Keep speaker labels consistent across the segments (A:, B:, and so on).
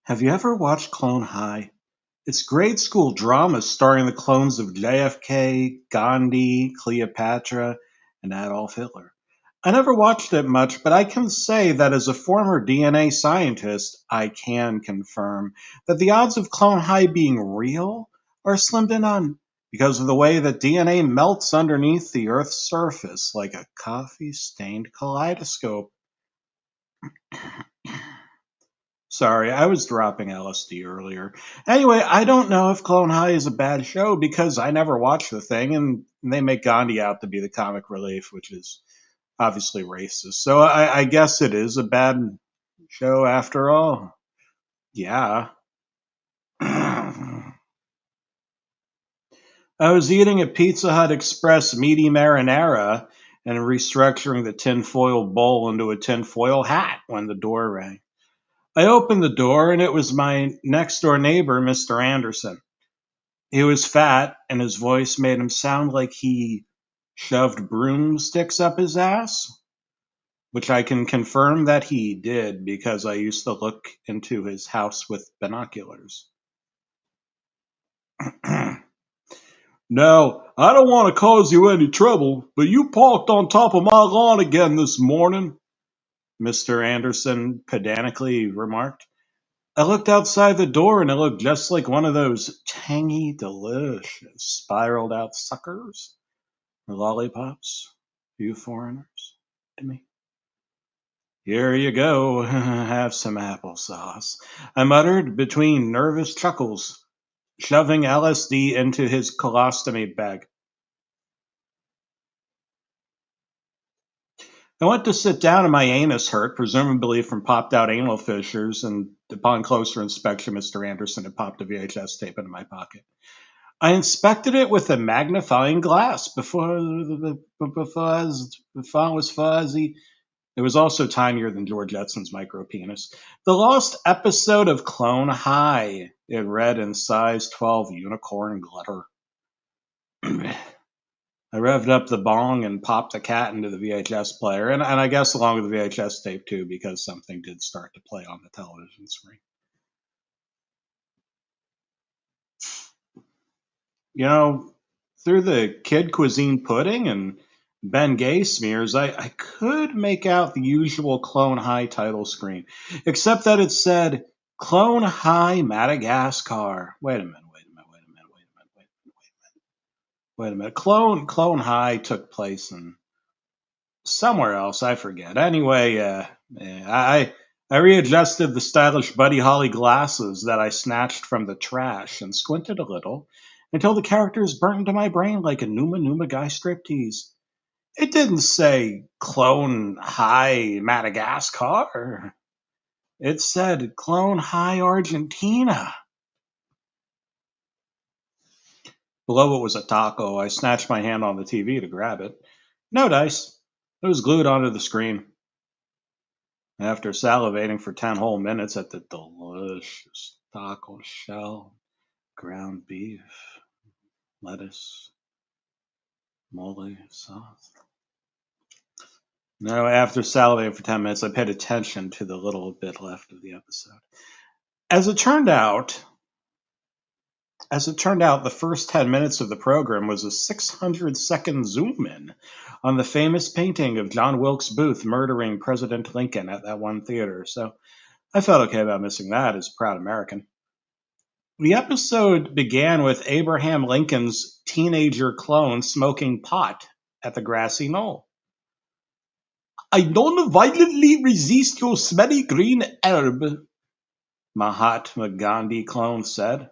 A: Have you ever watched Clone High? It's grade school drama starring the clones of JFK, Gandhi, Cleopatra, and Adolf Hitler. I never watched it much, but I can say that as a former DNA scientist, I can confirm that the odds of Clone High being real are slim to none because of the way that DNA melts underneath the Earth's surface like a coffee stained kaleidoscope. Sorry, I was dropping LSD earlier. Anyway, I don't know if Clone High is a bad show because I never watched the thing, and they make Gandhi out to be the comic relief, which is obviously racist. So I guess it is a bad show after all. Yeah. I was eating a Pizza Hut Express meaty marinara and restructuring the tinfoil bowl into a tinfoil hat when the door rang. I opened the door, and it was my next door neighbor, Mr. Anderson. He was fat, and his voice made him sound like he shoved broomsticks up his ass, which I can confirm that he did because I used to look into his house with binoculars. Now, I don't want to cause you any trouble, but you parked on top of my lawn again this morning, Mr. Anderson pedantically remarked. I looked outside the door and it looked just like one of those tangy, delicious, spiraled out suckers. Lollipops, you foreigners, to me. Here you go, have some applesauce, I muttered between nervous chuckles, shoving LSD into his colostomy bag. I went to sit down and my anus hurt, presumably from popped out anal fissures, and upon closer inspection, Mr. Anderson had popped a VHS tape into my pocket. I inspected it with a magnifying glass before it was fuzzy. It was also tinier than George Edson's micropenis. The lost episode of Clone High, it read in size 12 unicorn glitter. I revved up the bong and popped the cat into the VHS player, and I guess along with the VHS tape too, because something did start to play on the television screen. You know, through the kid cuisine pudding and Ben Gay smears, I could make out the usual Clone High title screen, except that it said Clone High Madagascar. Wait a minute, wait a minute, wait a minute, wait a minute, wait a minute, wait a minute. Clone High took place in somewhere else. I forget. Anyway, I readjusted the stylish Buddy Holly glasses that I snatched from the trash and squinted a little until the characters burnt into my brain like a Numa Numa guy striptease. It didn't say Clone High Madagascar. It said Clone High Argentina. Below it was a taco. I snatched my hand on the TV to grab it. No dice. It was glued onto the screen. After salivating for 10 whole minutes at the delicious taco shell, ground beef, lettuce, mole sauce. No, after salivating for 10 minutes, I paid attention to the little bit left of the episode. As it turned out, the first 10 minutes of the program was a 600-second zoom in on the famous painting of John Wilkes Booth murdering President Lincoln at that one theater. So I felt okay about missing that as a proud American. The episode began with Abraham Lincoln's teenager clone smoking pot at the grassy knoll. I don't violently resist your smelly green herb, Mahatma Gandhi clone said.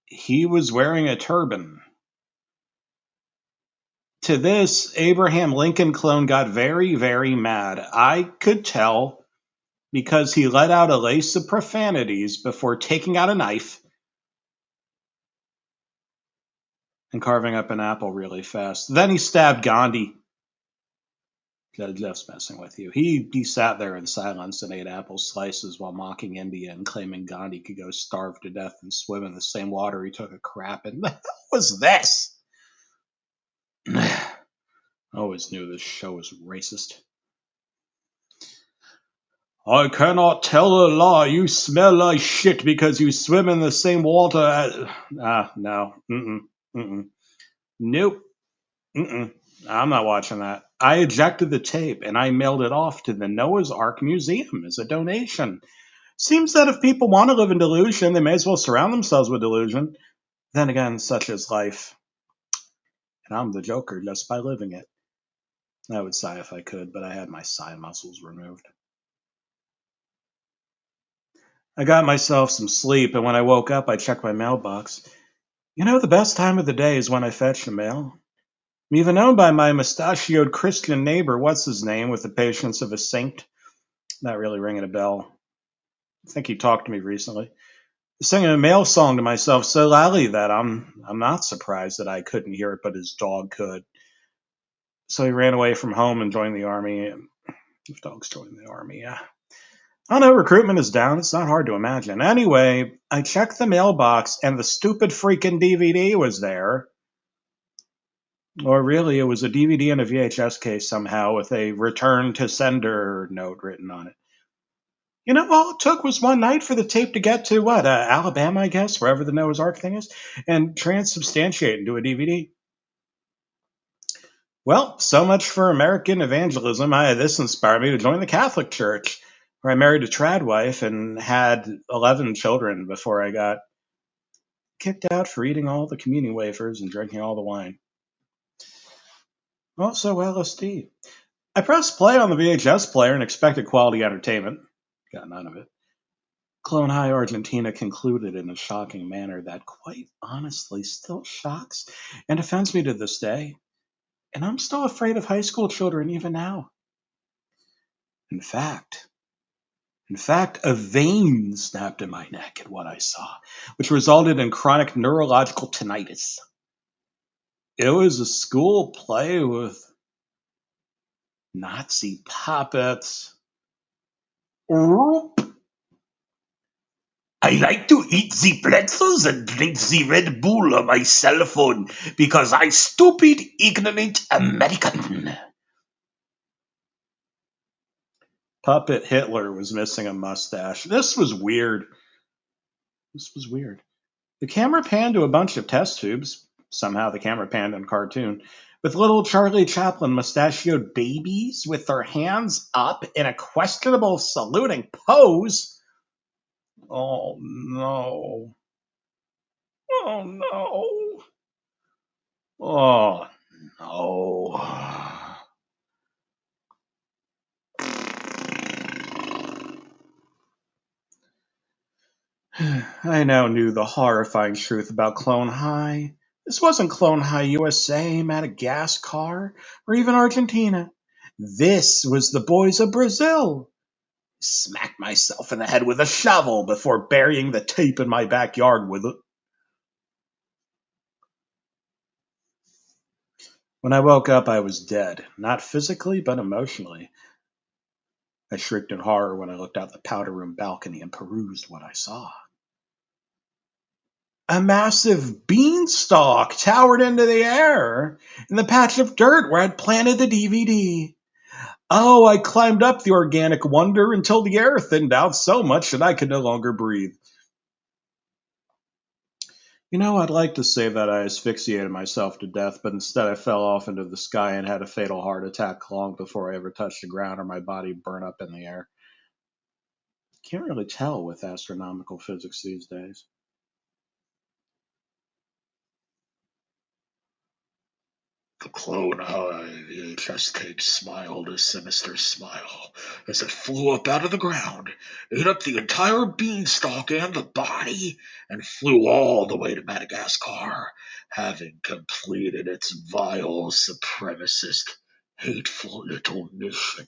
A: He was wearing a turban. To this, Abraham Lincoln clone got very, very mad. I could tell because he let out a lace of profanities before taking out a knife and carving up an apple really fast. Then he stabbed Gandhi. Just messing with you. He sat there in silence and ate apple slices while mocking India and claiming Gandhi could go starve to death and swim in the same water he took a crap in. The hell was this? I always knew this show was racist. I cannot tell a lie. You smell like shit because you swim in the same water as. No. Mm-mm. Mm-mm. Nope. Mm-mm. I'm not watching that. I ejected the tape and I mailed it off to the Noah's Ark Museum as a donation. Seems that if people want to live in delusion, they may as well surround themselves with delusion. Then again, such is life. And I'm the Joker just by living it. I would sigh if I could, but I had my sigh muscles removed. I got myself some sleep, and when I woke up, I checked my mailbox. The best time of the day is when I fetch the mail. I'm even known by my mustachioed Christian neighbor, what's his name, with the patience of a saint. Not really ringing a bell. I think he talked to me recently. Singing a mail song to myself so loudly that I'm not surprised that I couldn't hear it, but his dog could. So he ran away from home and joined the army. If dogs join the army, yeah. I know recruitment is down. It's not hard to imagine. Anyway, I checked the mailbox and the stupid freaking DVD was there. Or really, it was a DVD in a VHS case somehow with a return to sender note written on it. All it took was one night for the tape to get to what, Alabama, I guess, wherever the Noah's Ark thing is, and transubstantiate into a DVD. Well, so much for American evangelism. This inspired me to join the Catholic Church, where I married a trad wife and had 11 children before I got kicked out for eating all the communion wafers and drinking all the wine. Also, LSD. I pressed play on the VHS player and expected quality entertainment. Got none of it. Clone High Argentina concluded in a shocking manner that, quite honestly, still shocks and offends me to this day. And I'm still afraid of high school children even now. In fact, a vein snapped in my neck at what I saw, which resulted in chronic neurological tinnitus. It was a school play with Nazi puppets. I like to eat the pretzels and drink the Red Bull on my cell phone because I stupid, ignorant American. Puppet Hitler was missing a mustache. This was weird. The camera panned to a bunch of test tubes. Somehow the camera panned in cartoon. With little Charlie Chaplin mustachioed babies with their hands up in a questionable saluting pose. Oh no. Oh no. Oh no. I now knew the horrifying truth about Clone High. This wasn't Clone High USA, Madagascar, or even Argentina. This was the boys of Brazil. Smacked myself in the head with a shovel before burying the tape in my backyard with it. When I woke up, I was dead. Not physically, but emotionally. I shrieked in horror when I looked out the powder room balcony and perused what I saw. A massive beanstalk towered into the air in the patch of dirt where I'd planted the DVD. Oh, I climbed up the organic wonder until the air thinned out so much that I could no longer breathe. I'd like to say that I asphyxiated myself to death, but instead I fell off into the sky and had a fatal heart attack long before I ever touched the ground or my body burned up in the air. Can't really tell with astronomical physics these days. The clone high VHS tape smiled a sinister smile as it flew up out of the ground, ate up the entire beanstalk and the body, and flew all the way to Madagascar, having completed its vile, supremacist, hateful little mission.